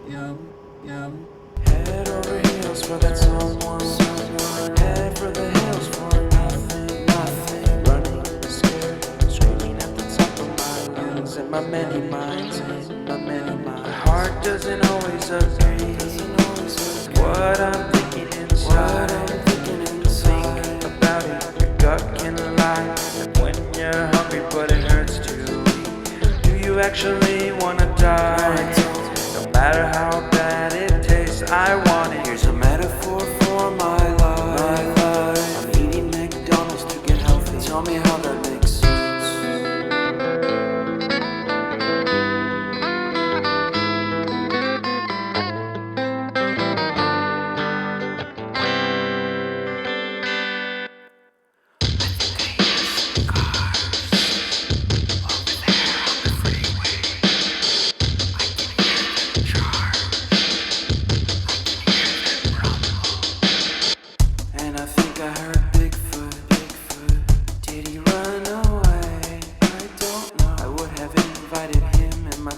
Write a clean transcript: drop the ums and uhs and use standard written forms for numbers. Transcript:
Head over heels for that someone. Head for the hills for nothing. Running, scared, screaming at the top of my lungs. In my many minds, my heart doesn't always agree. What I'm thinking inside. Think about it, your gut can lie. And when you're hungry but it hurts to eat, do you actually wanna die? No matter how bad it tastes, I want it. Here's a metaphor for my life. I'm eating McDonald's to get healthy. Tell me how that makes sense. And I think I heard Bigfoot. Did he run away? I don't know. I would have invited him in my